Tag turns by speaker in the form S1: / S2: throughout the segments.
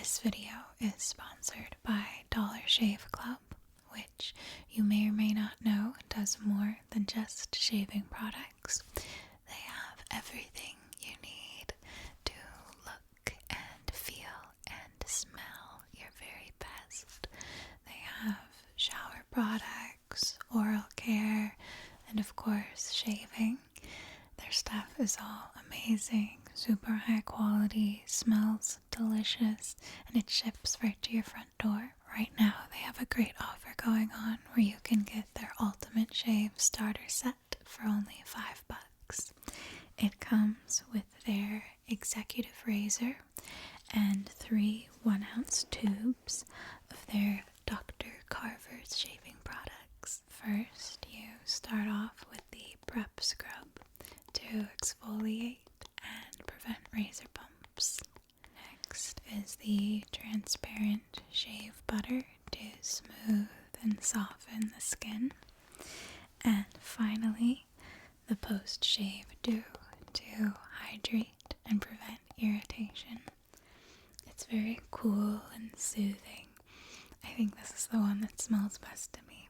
S1: This video is sponsored by Dollar Shave Club, which you may or may not know does more than just shaving products. They have everything you need to look and feel and smell your very best. They have shower products, oral care, and of course shaving. Their stuff is all amazing, super high quality, smells delicious, and it ships right to your front door. Right now they have a great offer going on where you can get their Ultimate Shave Starter Set for only $5. It comes with their executive razor and 3 1-ounce tubes of their Dr. Carver's shaving products. First, you start off with the prep scrub to exfoliate and prevent razor bumps. Next is the transparent shave butter to smooth and soften the skin. And finally, the post-shave dew to hydrate and prevent irritation. It's very cool and soothing. I think this is the one that smells best to me.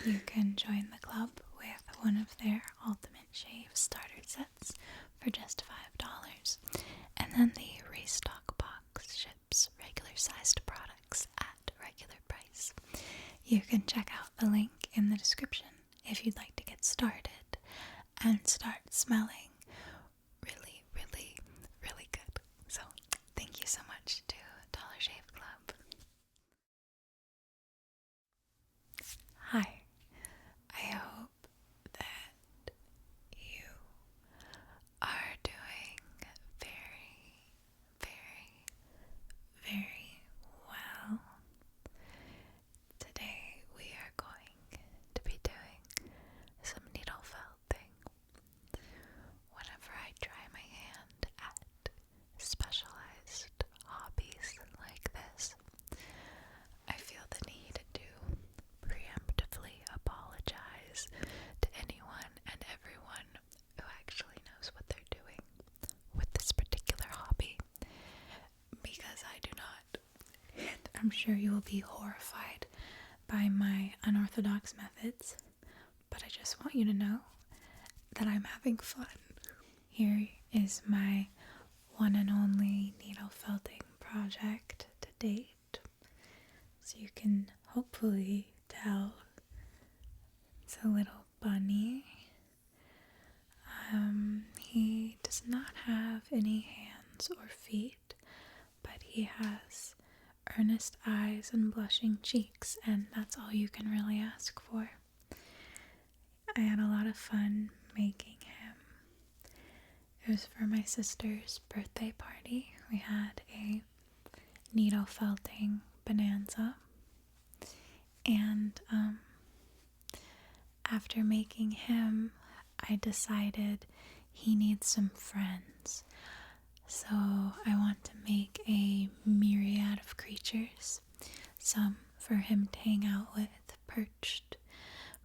S1: You can join the club with one of their Ultimate Shave Starter Sets for just $5. And then the restock box ships regular sized products at regular price. You can check out the link in the description if you'd like to get started and start smelling really, really, really good. So thank you so much to Dollar Shave Club. Hi. I hope that you are doing very, very, very well. Today we are going to be doing some needle felting. Whenever I try my hand at specialized hobbies like this, I feel the need to preemptively apologize to anyone and everyone who actually knows what they're doing with this particular hobby, because I do not. And I'm sure you will be horrified by my unorthodox methods, but I just want you to know that I'm having fun. Here is my one and only needle felting project to date. So you can hopefully tell it's a little bunny. He does not have any hands or feet, but he has earnest eyes and blushing cheeks, and that's all you can really ask for. I had a lot of fun making him. It was for my sister's birthday party. We had a needle felting bonanza, and after making him, I decided he needs some friends. So I want to make a myriad of creatures, some for him to hang out with perched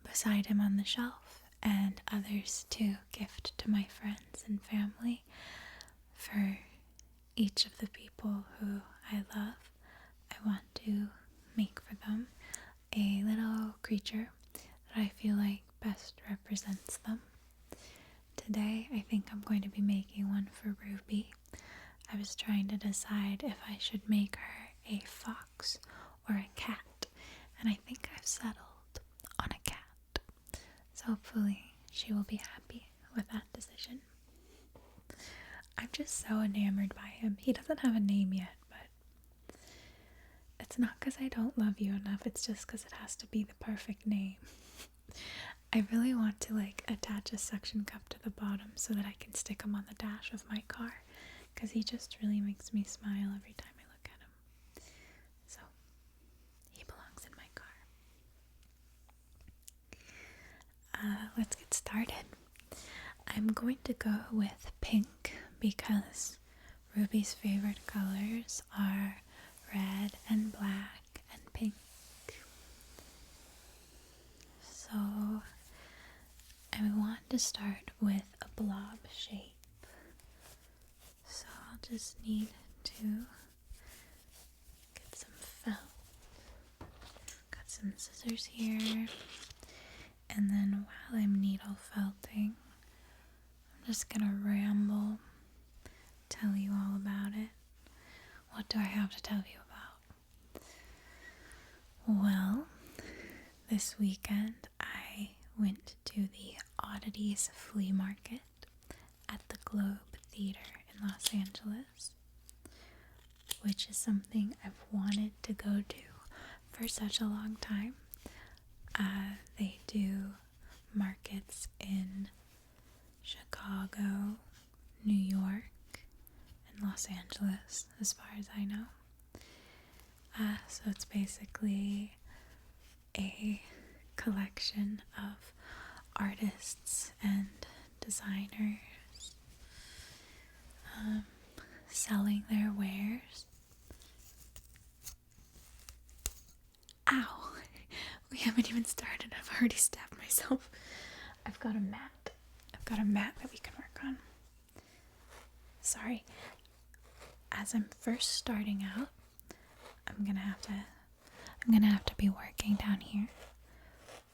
S1: beside him on the shelf, and others to gift to my friends and family. For each of the people who I love, I want to make for them a little creature that I feel like best represents them. Today, I think I'm going to be making one for Ruby. I was trying to decide if I should make her a fox or a cat, and I think I've settled on a cat. So hopefully she will be happy with that decision. I'm just so enamored by him. He doesn't have a name yet, but it's not because I don't love you enough, it's just because it has to be the perfect name. I really want to attach a suction cup to the bottom so that I can stick him on the dash of my car, because he just really makes me smile every time I look at him. So he belongs in my car. Let's get started. I'm going to go with pink because Ruby's favorite colors are red and black and pink. So I want to start with a blob shape. So just need to get some felt. Got some scissors here. And then while I'm needle felting, I'm just gonna ramble, tell you all about it. What do I have to tell you about? Well, this weekend I went to the Oddities Flea Market at the Globe Theater in Los Angeles, which is something I've wanted to go to for such a long time. They do markets in Chicago, New York, and Los Angeles, as far as I know. So it's basically a collection of artists and designers selling their wares. Ow! We haven't even started. I've already stabbed myself. I've got a mat. That we can work on. Sorry. As I'm first starting out, I'm gonna have to be working down here.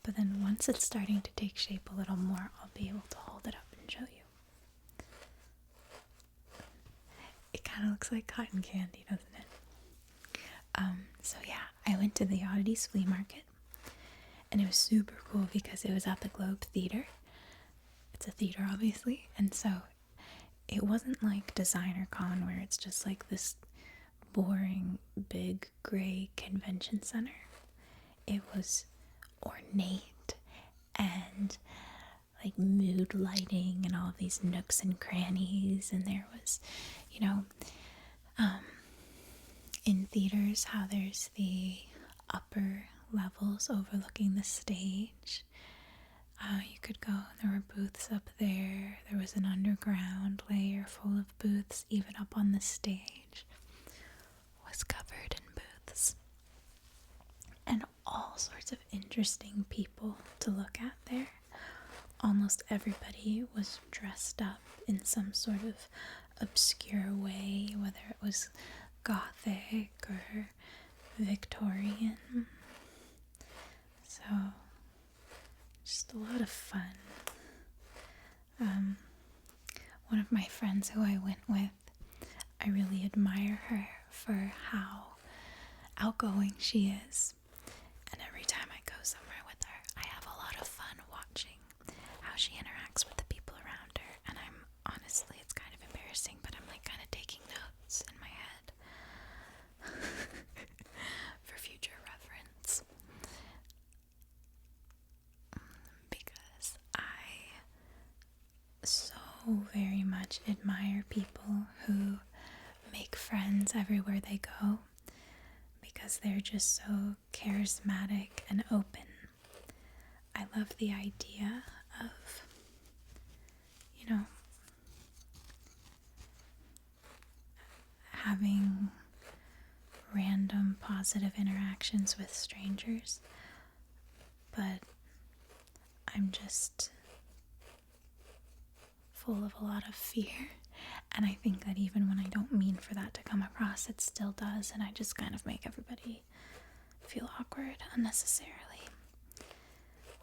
S1: But then once it's starting to take shape a little more, I'll be able to hold it up and show you. It kind of looks like cotton candy, doesn't it? So yeah, I went to the Oddities Flea Market, and it was super cool because it was at the Globe Theater. It's a theater, obviously, and so it wasn't like Designer Con where it's just like this boring, big, gray convention center. It was ornate and like mood lighting and all of these nooks and crannies, and there was, in theaters, how there's the upper levels overlooking the stage. You could go, there were booths up there. There was an underground layer full of booths. Even up on the stage was covered in booths. And all sorts of interesting people to look at there. Almost everybody was dressed up in some sort of obscure way, whether it was Gothic or Victorian. So, just a lot of fun. One of my friends who I went with, I really admire her for how outgoing she is. And every time I go somewhere with her, I have a lot of fun watching how she interacts with the people around her. And honestly, it's kind of embarrassing, but I'm like kind of taking notes in my head for future reference. Because I so very much admire people who make friends everywhere they go, because they're just so charismatic and open. I love the idea of, having random positive interactions with strangers, but I'm just full of a lot of fear, and I think that even when I don't mean for that to come across, it still does, and I just kind of make everybody feel awkward unnecessarily.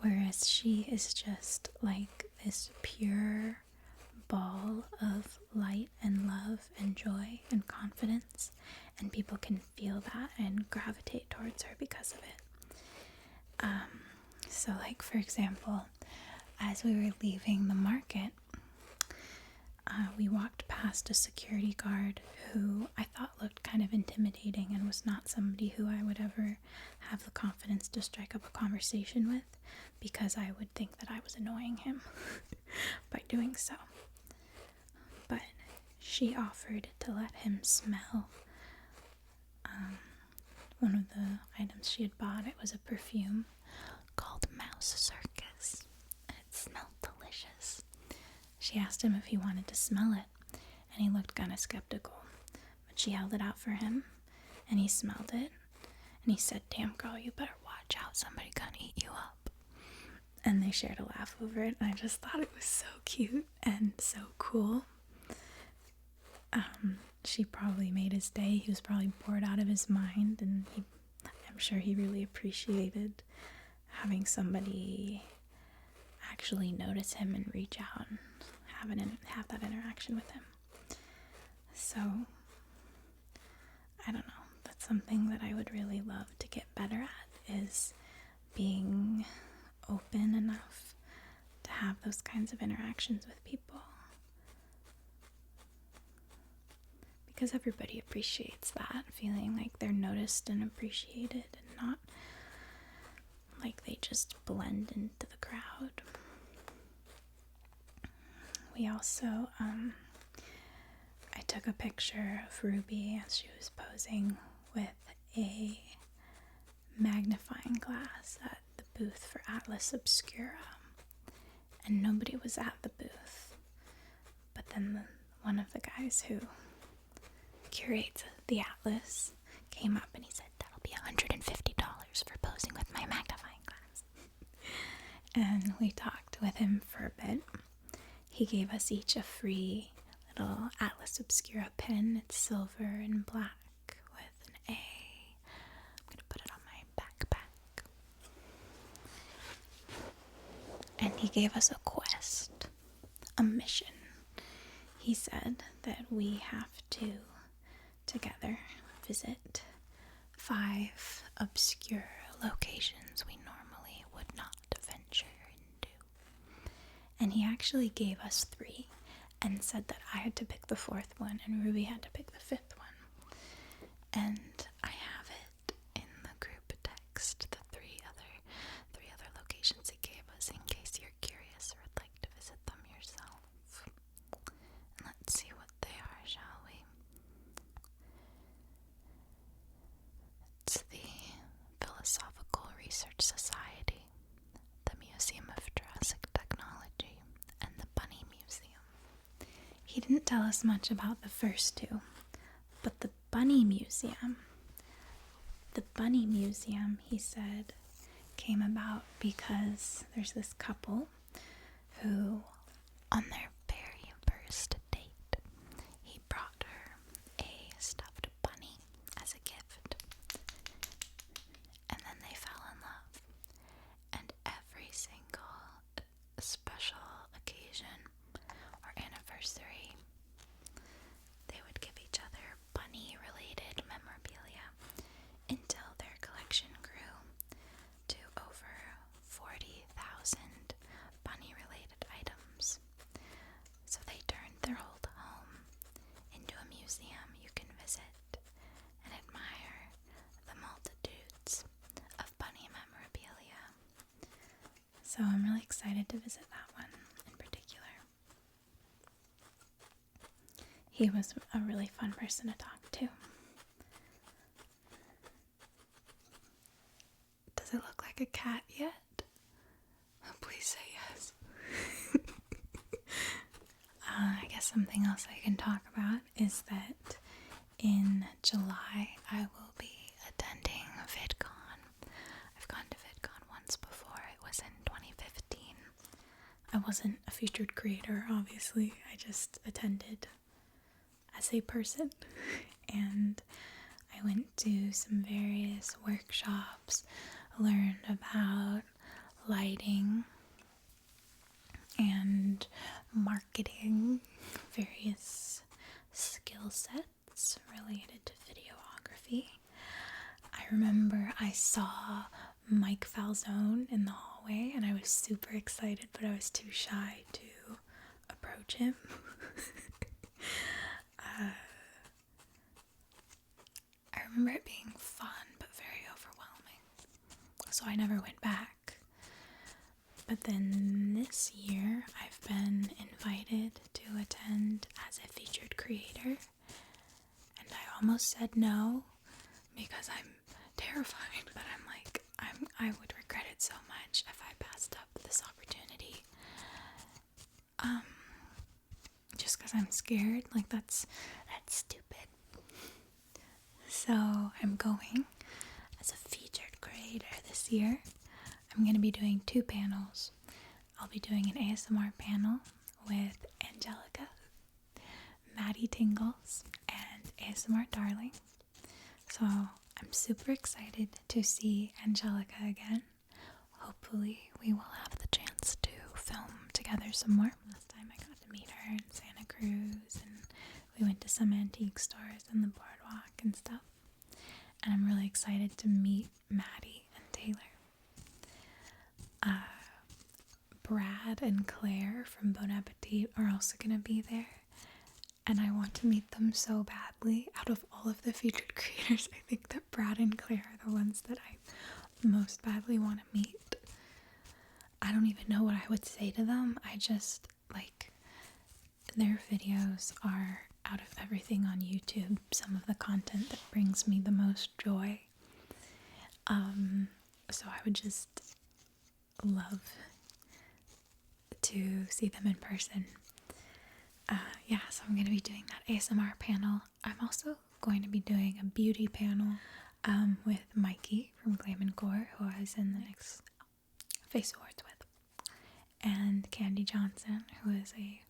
S1: Whereas she is just like this pure ball of light and love and joy and confidence, and people can feel that and gravitate towards her because of it. So like, for example, as we were leaving the market, we walked past a security guard who I thought looked kind of intimidating and was not somebody who I would ever have the confidence to strike up a conversation with, because I would think that I was annoying him by doing so. But she offered to let him smell one of the items she had bought. It was a perfume called Mouse Circus, and it smelled delicious. She asked him if he wanted to smell it, and he looked kind of skeptical, but she held it out for him, and he smelled it, and he said, "Damn girl, you better watch out, somebody gonna eat you up." And they shared a laugh over it, and I just thought it was so cute and so cool. she probably made his day. He was probably bored out of his mind, and I'm sure he really appreciated having somebody actually notice him and reach out and have that interaction with him. So, I don't know. That's something that I would really love to get better at, is being open enough to have those kinds of interactions with people. Because everybody appreciates that, feeling like they're noticed and appreciated and not like they just blend into the crowd. We also, I took a picture of Ruby as she was posing with a magnifying glass at the booth for Atlas Obscura, and nobody was at the booth. But then one of the guys who curates the Atlas came up and he said, "That'll be $150 for posing with my magnifying glass." And we talked with him for a bit. He gave us each a free little Atlas Obscura pen. It's silver and black with an A. I'm going to put it on my backpack. And he gave us a quest, a mission. He said that we have to, together, visit 5 obscure locations we normally would not venture into. And he actually gave us 3 and said that I had to pick the 4th one and Ruby had to pick the 5th one. And I have it in the group text, the three other locations he gave us, in case you're curious or would like to visit them yourself. And let's see what they are, shall we? It's the Philosophical Research Society, the Museum of Jurassic Technology, and the Bunny Museum. He didn't tell us much about the first 2, but the Bunny Museum, he said, came about because there's this couple who, on their very first date, he brought her a stuffed bunny as a gift. And then they fell in love. And every single special occasion or anniversary, they would give each other bunny-related memorabilia until their collection grew to over 40,000 bunny-related items. So they turned their old home into a museum you can visit and admire the multitudes of bunny memorabilia. So I'm really excited to visit that one in particular. He was a really fun person to talk to. Does it look like a cat yet? Oh, please say yes. I guess something else I can talk about is that in July I will be attending VidCon. I've gone to VidCon once before. It was in 2015. I wasn't a featured creator, obviously. I just attended as a person. And I went to some various workshops, learned about lighting and marketing, various skill sets related to videography. I remember I saw Mike Falzone in the hallway and I was super excited, but I was too shy to approach him. I remember it being fun but very overwhelming, so I never went back. But then this year I've been invited to attend as a featured creator, and I almost said no because I'm terrified, but I'm like, I would regret it so much if I passed up this opportunity. Just because I'm scared, like that's stupid. So I'm going as a featured creator this year. I'm going to be doing 2 panels. I'll be doing an ASMR panel with Angelica, Maddie Tingles, and ASMR darling. So I'm super excited to see Angelica again. Hopefully we will have the chance to film together some more. Last time I got to meet her in Santa Cruz, and we went to some antique stores on the boardwalk and stuff. And I'm really excited to meet Maddie and Taylor. Brad and Claire from Bon Appetit are also going to be there. And I want to meet them so badly. Out of all of the featured creators, I think that Brad and Claire are the ones that I most badly want to meet. I don't even know what I would say to them. I just, like, their videos are, out of everything on YouTube, some of the content that brings me the most joy. So I would just love to see them in person. So I'm going to be doing that ASMR panel. I'm also going to be doing a beauty panel with Mikey from Glam & Core, who I was in the next Face Awards with, and Candy Johnson, who is a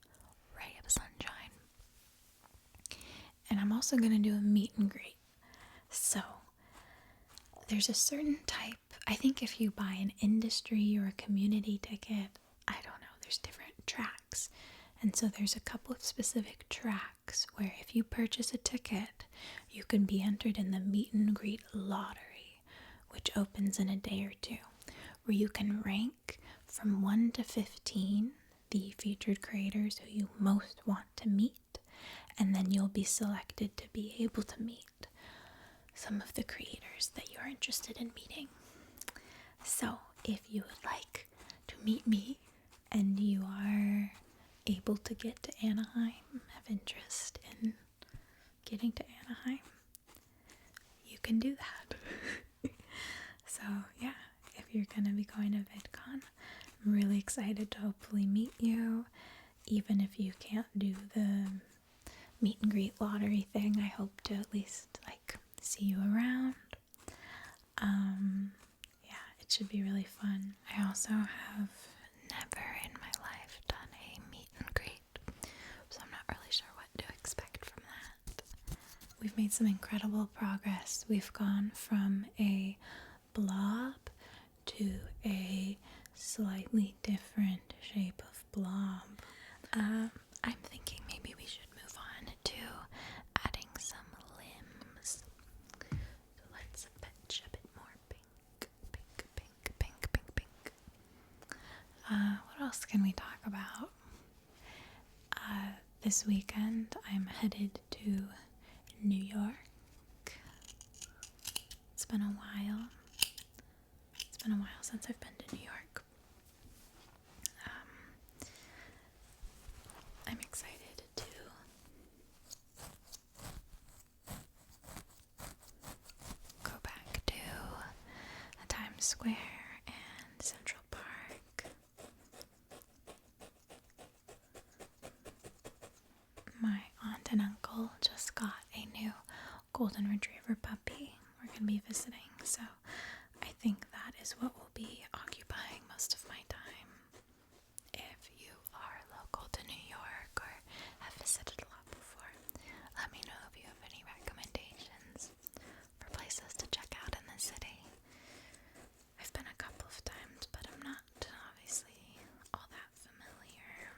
S1: ray of sunshine. And I'm also going to do a meet and greet. So there's a certain type, I think if you buy an industry or a community ticket, I don't know, there's different tracks. And so there's a couple of specific tracks where if you purchase a ticket, you can be entered in the meet and greet lottery, which opens in a day or two, where you can rank from 1 to 15 the featured creators who you most want to meet, and then you'll be selected to be able to meet some of the creators that you're interested in meeting. So if you would like to meet me and you are able to get to Anaheim, have interest in getting to Anaheim, you can do that. So yeah, if you're gonna be going to VidCon, I'm really excited to hopefully meet you. Even if you can't do the meet and greet lottery thing, I hope to at least see you around. It should be really fun. I also have never in my life done a meet and greet, so I'm not really sure what to expect from that. We've made some incredible progress. We've gone from a blob to a slightly different shape of blob. I'm thinking maybe we should move on to adding some limbs. So let's pitch a bit more pink, pink, pink, pink, pink, pink. What else can we talk about? This weekend I'm headed to New York. It's been a while. It's been a while since I've been to New York. I'm excited to go back to Times Square and Central Park. My aunt and uncle just got a new golden retriever puppy. We're going to be visiting, so I think that is what will be occupying most of my time. If you are local to New York or have visited a lot before, let me know if you have any recommendations for places to check out in the city. I've been a couple of times, but I'm not obviously all that familiar.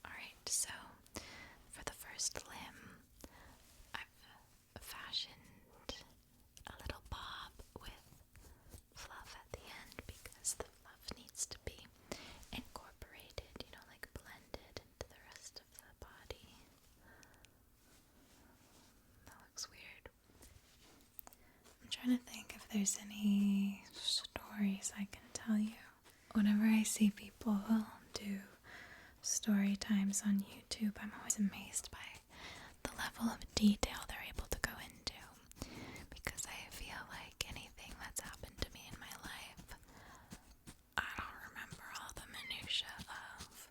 S1: Alright, so for the first limb, I've fashioned a little bob with fluff at the end because the fluff needs to be incorporated, blended into the rest of the body. That looks weird. I'm trying to think if there's any stories I can tell you. Whenever I see people do story times on YouTube, I'm always amazed by the level of detail they're able to go into, because I feel like anything that's happened to me in my life, I don't remember all the minutiae of.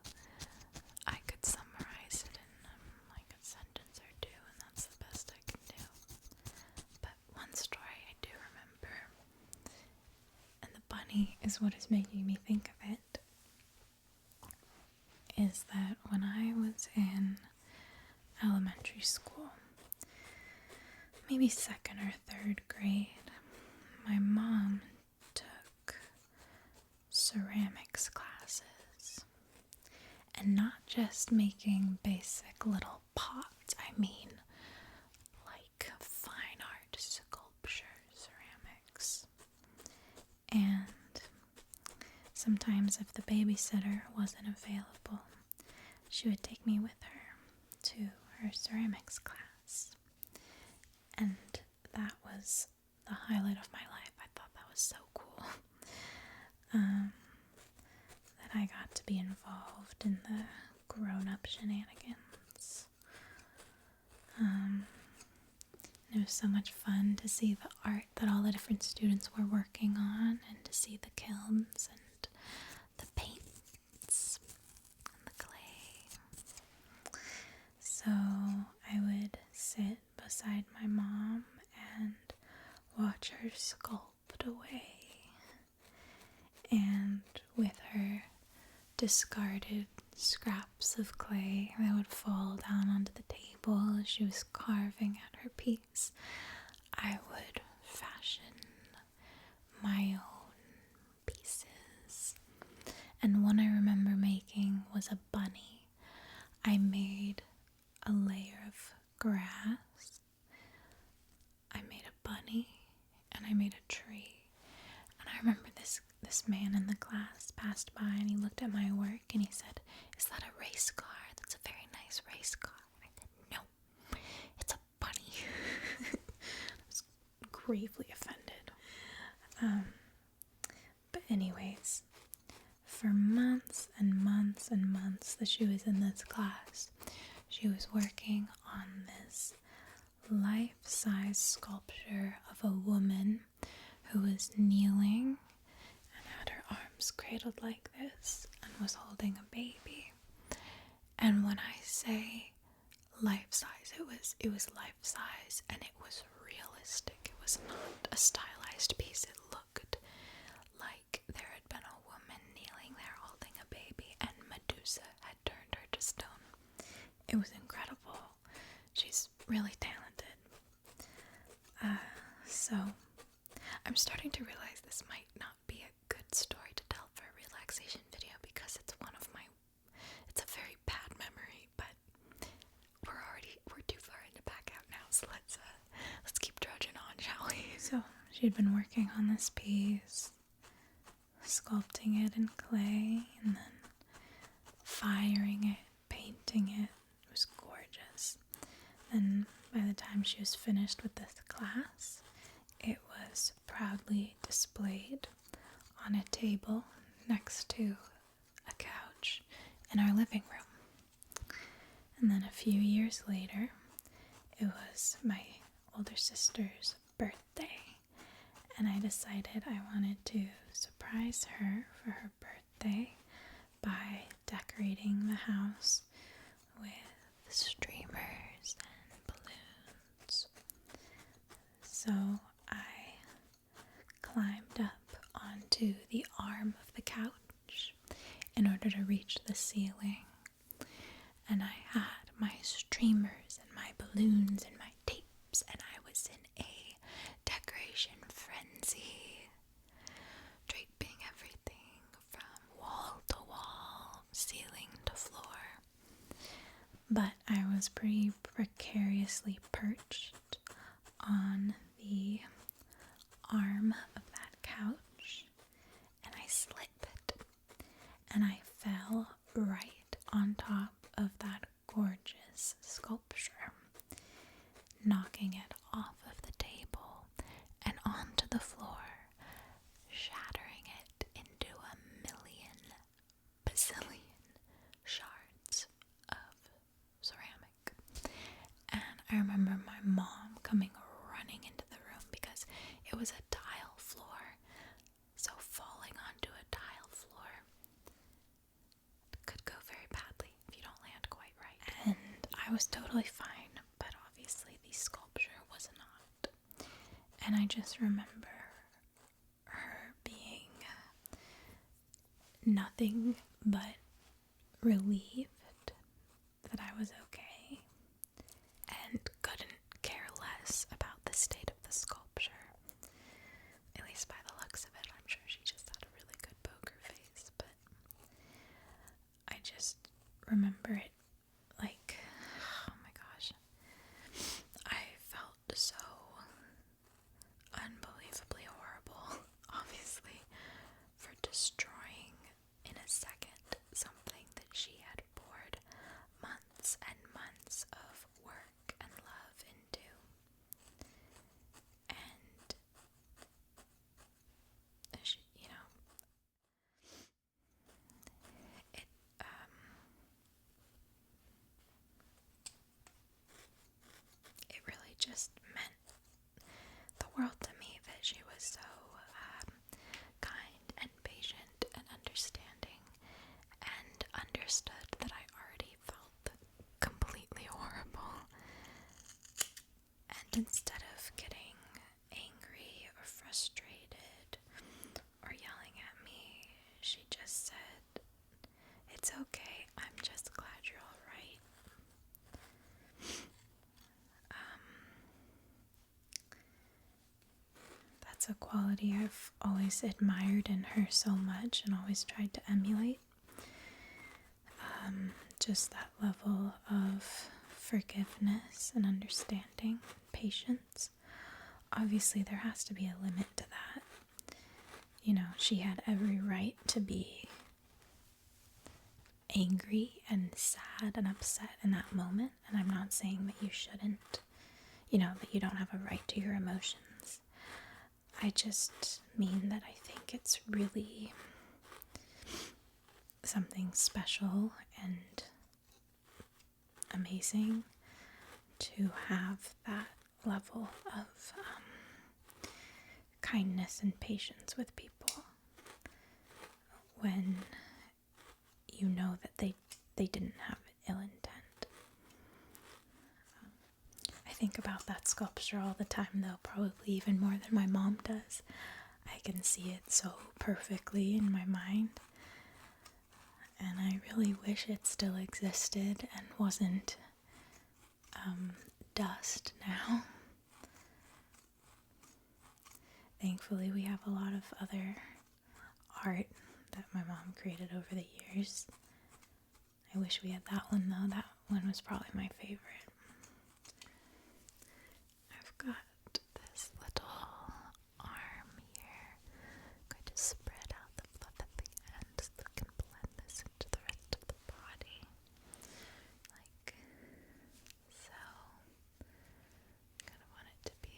S1: I could summarize it in a sentence or two, and that's the best I can do. But one story I do remember, and the bunny is what is making me think of it. elementary school, maybe second or third grade. My mom took ceramics classes, and not just making basic little pots, I mean like fine art sculpture ceramics. And sometimes if the babysitter wasn't available, she would take me with her to her ceramics class. And that was the highlight of my life. I thought that was so cool. That I got to be involved in the grown-up shenanigans. It was so much fun to see the art that all the different students were working on, and to see the kilns and the paints and the clay. So I would sit beside my mom and watch her sculpt away. And with her discarded scraps of clay that would fall down onto the table as she was carving at her piece, I would fashion my own pieces. And one I remember making was a bunny. I made a layer of grass, I made a bunny, and I made a tree. And I remember this man in the class passed by and he looked at my work and he said, "Is that a race car? That's a very nice race car." And I said, "No, it's a bunny." I was gravely offended. But anyways, for months and months and months that she was in this class, she was working on this life-size sculpture of a woman who was kneeling and had her arms cradled like this and was holding a baby. And when I say life-size, it was life-size, and it was realistic. It was not a stylized piece. It looked like there had been a woman kneeling there holding a baby, and Medusa had turned her to stone. It was incredible. She's really talented. So I'm starting to realize this might not be a good story to tell for a relaxation video, because it's a very bad memory, but we're too far in to back out now, so let's keep trudging on, shall we? So she'd been working on this piece, sculpting it in clay, and then firing it, painting it. It was gorgeous. And by the time she was finished with this class, it was proudly displayed on a table next to a couch in our living room. And then a few years later, it was my older sister's birthday, and I decided I wanted to surprise her for her birthday by decorating the house with streamers and balloons. So I climbed up onto the arm of the couch in order to reach the ceiling, and I had my streamers and my balloons and my tapes, and I was in a decoration frenzy, draping everything from wall to wall, ceiling to floor. But I was pretty precariously perched on the arm of that couch, and I slipped, and I fell right on top of that gorgeous sculpture, knocking it off of the table and onto the floor, shattering it into a million bazillion shards of ceramic. And I remember my mom coming running into the room because it was a tile floor, so falling onto a tile floor could go very badly if you don't land quite right. And I was totally fine, but obviously the sculpture was not. And I just remember her being nothing but relieved that I was okay, remember it like, oh my gosh, I felt so unbelievably horrible, obviously, for destroying in a second something that she had poured months and months of work and love into. And she, it it really just meant the world to me that she was so kind and patient and understanding, and understood that I already felt completely horrible. And instead of getting angry or frustrated or yelling at me, she just said, "It's okay, I'm just glad you're alright." That's a quality I've always admired in her so much and always tried to emulate. Just that level of forgiveness and understanding, patience. Obviously, there has to be a limit to that. She had every right to be angry and sad and upset in that moment, and I'm not saying that you shouldn't, that you don't have a right to your emotions. I just mean that I think it's really something special and amazing to have that level of kindness and patience with people when you know that they didn't have ill intent. I think about that sculpture all the time, though, probably even more than my mom does. I can see it so perfectly in my mind, and I really wish it still existed and wasn't dust now. Thankfully, we have a lot of other art that my mom created over the years. I wish we had that one, though. That one was probably my favorite. I've got this little arm here. I'm going to spread out the fluff at the end so we can blend this into the rest of the body. Like so. Kind of want it to be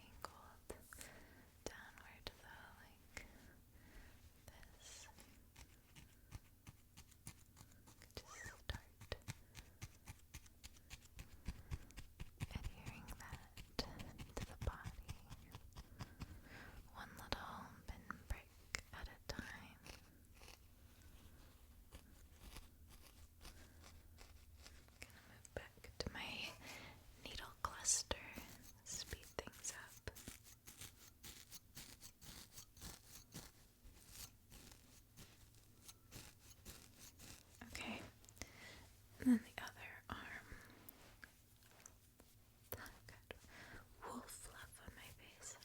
S1: angled downward though, like this. Just start adhering that to the body, one little pinprick at a time. Gonna move back to my needle cluster, speed things up. Okay, and then the other arm. I've got wool fluff on my face.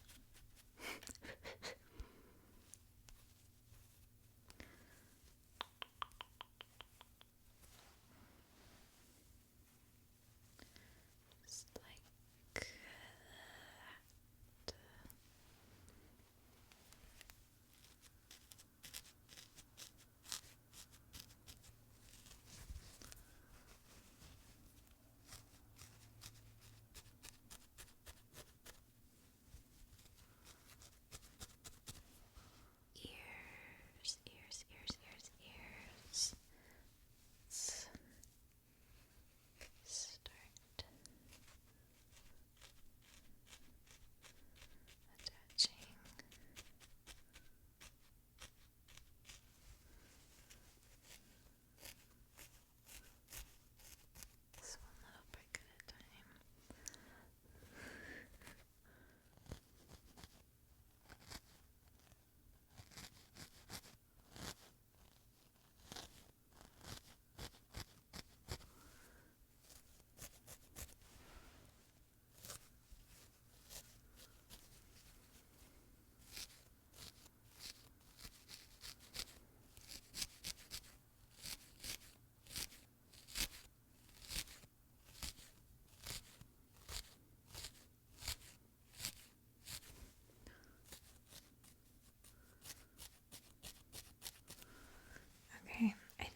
S1: Just like that.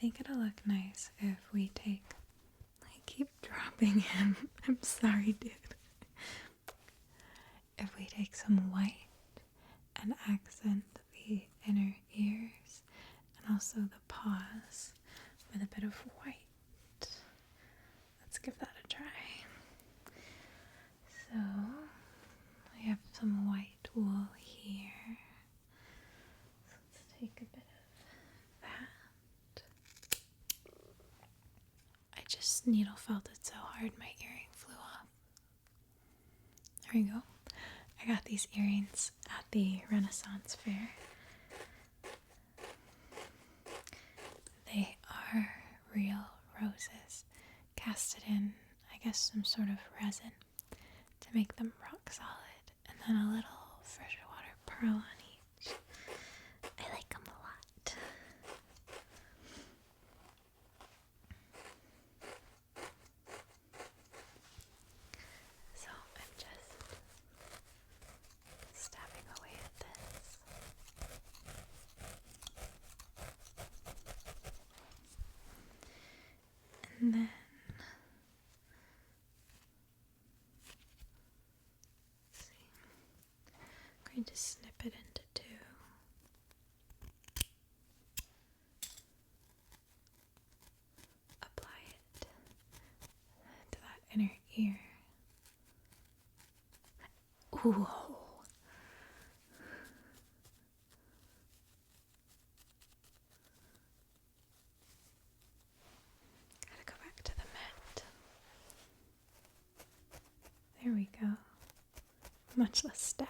S1: think it'll look nice if we take. I keep dropping him. I'm sorry, dude. If we take some white and accent the inner ears and also the paws with a bit of white. Let's give that a try. So, we have some white wool here. So let's take a bit of that. I just needle felt it so hard my earring flew off. There we go. I got these earrings at the Renaissance Fair. They are real roses casted in, I guess, some sort of resin to make them rock solid, and then a little freshwater pearl on each. I like them a lot. So I'm just stabbing away at this. And then I'm going to snip it into two. Apply it to that inner ear. Ooh. Gotta go back to the mat. There we go. Much less stabby.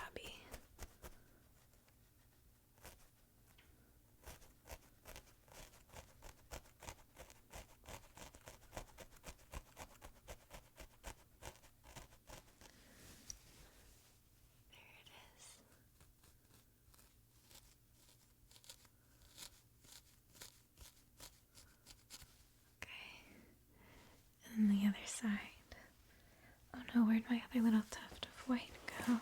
S1: And the other side. Oh no, where'd my other little tuft of white go?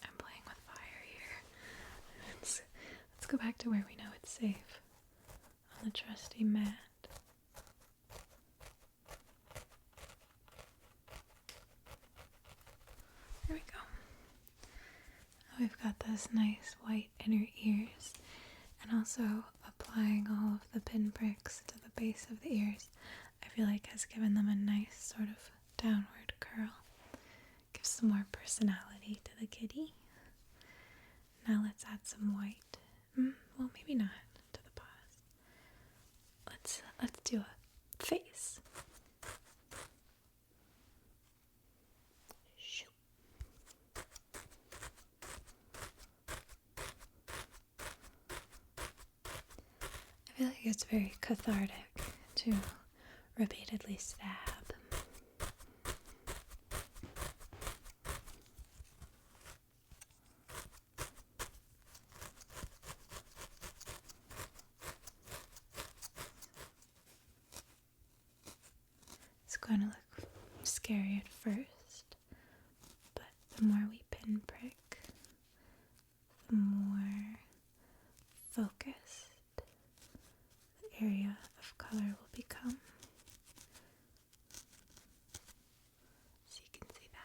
S1: I'm playing with fire here. Let's go back to where we know it's safe. On the trusty mat. There we go. We've got those nice white inner ears, and also applying all of the pinpricks to the base of the ears, I feel like has given them a nice sort of downward curl. Gives some more personality to the kitty. Now let's add some white. Well, maybe not to the paws. Let's do a face. I feel like it's very cathartic to repeatedly stab. It's going to look scary at first, but the more we pinprick, the more focused the area of color will become. So you can see that.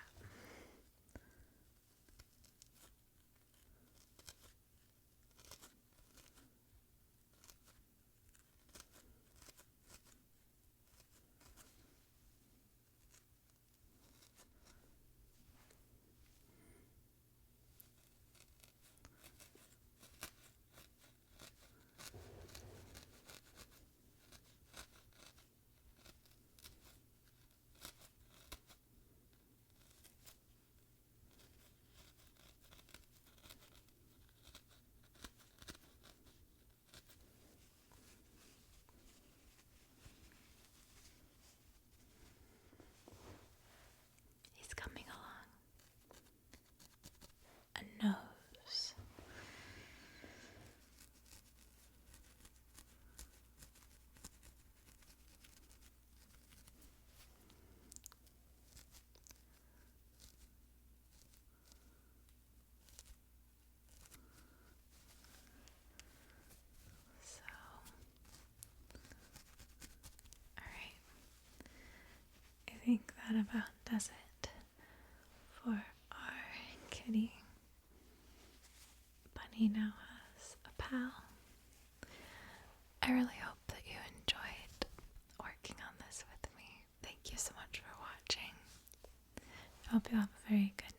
S1: think that about does it for our kitty. Bunny now has a pal. I really hope that you enjoyed working on this with me. Thank you so much for watching. I hope you have a very good